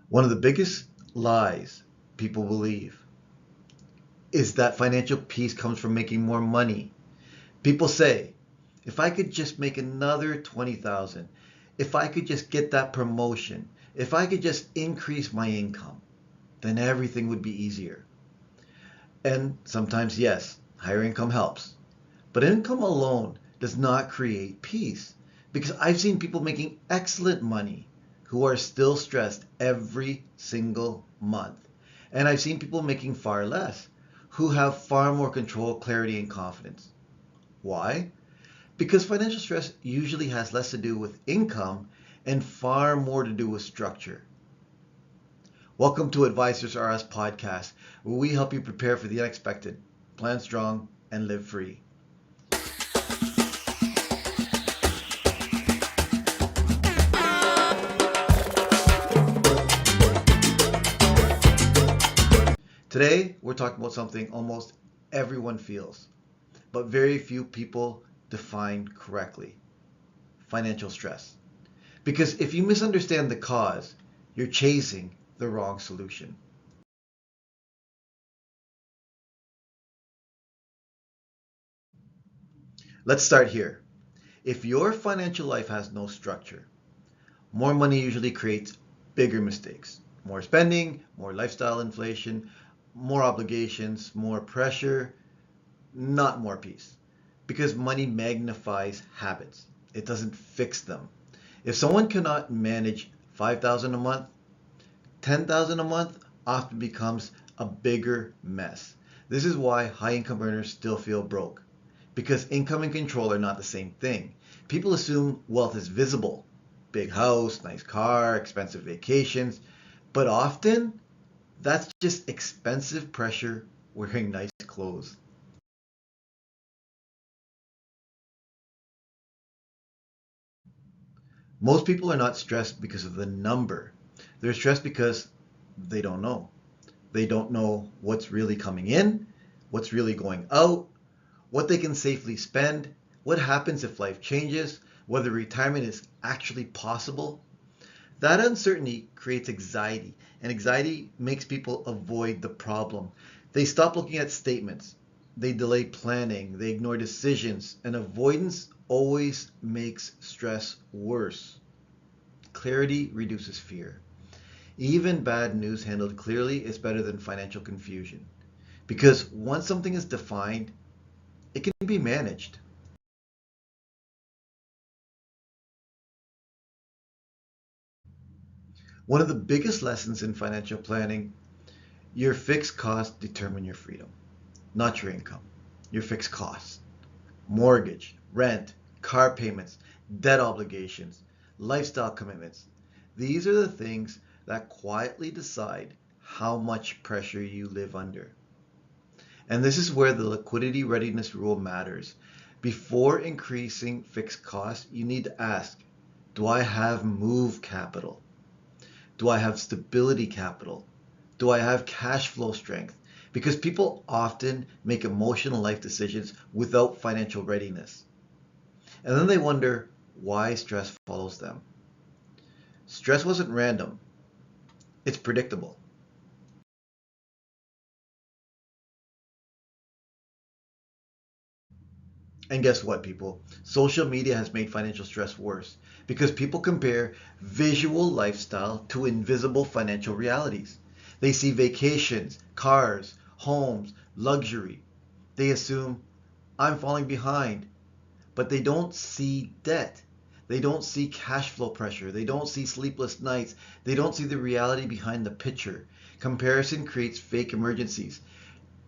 One of the biggest lies people believe is that financial peace comes from making more money. People say, if I could just make another 20,000, if I could just get that promotion, if I could just increase my income, then everything would be easier. And sometimes, yes, higher income helps. But income alone does not create peace. Because I've seen people making excellent money who are still stressed every single month. And I've seen people making far less who have far more control, clarity, and confidence. Why? Because financial stress usually has less to do with income and far more to do with structure. Welcome to Advisors R Us podcast, where we help you prepare for the unexpected, plan strong, and live free. Today, we're talking about something almost everyone feels, but very few people define correctly: financial stress. Because if you misunderstand the cause, you're chasing the wrong solution. Let's start here. If your financial life has no structure, more money usually creates bigger mistakes. More spending, more lifestyle inflation, more obligations, more pressure, not more peace. Because money magnifies habits. It doesn't fix them. If someone cannot manage 5,000 a month, 10,000 a month often becomes a bigger mess. This is why high income earners still feel broke. Because income and control are not the same thing. People assume wealth is visible: big house, nice car, expensive vacations. But often, that's just expensive pressure wearing nice clothes. Most people are not stressed because of the number. They're stressed because they don't know. They don't know what's really coming in, what's really going out, what they can safely spend, what happens if life changes, whether retirement is actually possible. That uncertainty creates anxiety, and anxiety makes people avoid the problem. They stop looking at statements, they delay planning, they ignore decisions, and avoidance always makes stress worse. Clarity reduces fear. Even bad news handled clearly is better than financial confusion. Because once something is defined, it can be managed. One of the biggest lessons in financial planning: your fixed costs determine your freedom, not your income. Your fixed costs: mortgage, rent, car payments, debt obligations, lifestyle commitments. These are the things that quietly decide how much pressure you live under. And this is where the liquidity readiness rule matters. Before increasing fixed costs, you need to ask, do I have move capital? Do I have stability capital? Do I have cash flow strength? Because people often make emotional life decisions without financial readiness. And then they wonder why stress follows them. Stress wasn't random, it's predictable. And guess what, people? Social media has made financial stress worse because people compare visual lifestyle to invisible financial realities. They see vacations, cars, homes, luxury. They assume I'm falling behind, but they don't see debt. They don't see cash flow pressure. They don't see sleepless nights. They don't see the reality behind the picture. Comparison creates fake emergencies.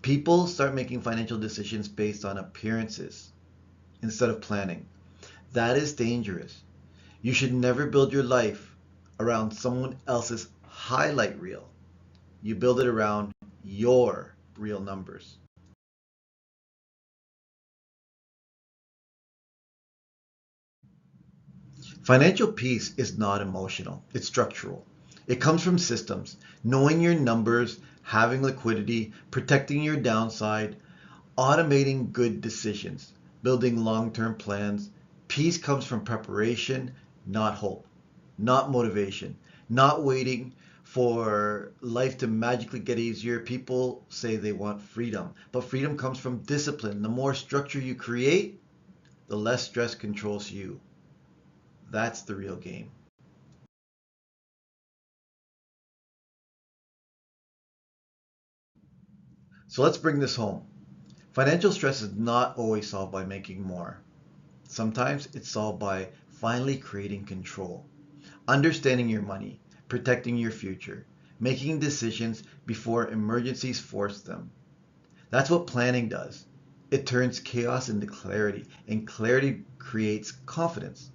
People start making financial decisions based on appearances instead of planning. That is dangerous. You should never build your life around someone else's highlight reel. You build it around your real numbers. Financial peace is not emotional, it's structural. It comes from systems: knowing your numbers, having liquidity, protecting your downside, automating good decisions, building long term plans. Peace comes from preparation, not hope, not motivation, not waiting For life to magically get easier, people say they want freedom. But freedom comes from discipline. The more structure you create, the less stress controls you. That's the real game. So let's bring this home. Financial stress is not always solved by making more. Sometimes it's solved by finally creating control, understanding your money, protecting your future, making decisions before emergencies force them. That's what planning does. It turns chaos into clarity, and clarity creates confidence.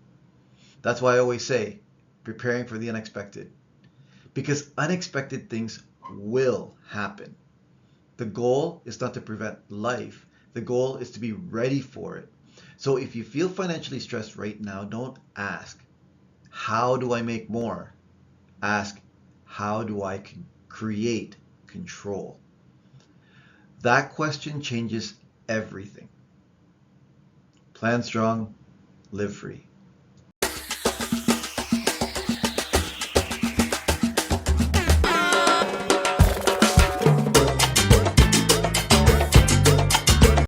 That's why I always say, preparing for the unexpected. Because unexpected things will happen. The goal is not to prevent life, the goal is to be ready for it. So if you feel financially stressed right now, don't ask, how do I make more? Ask, how do I create control? That question changes everything. Plan strong, live free.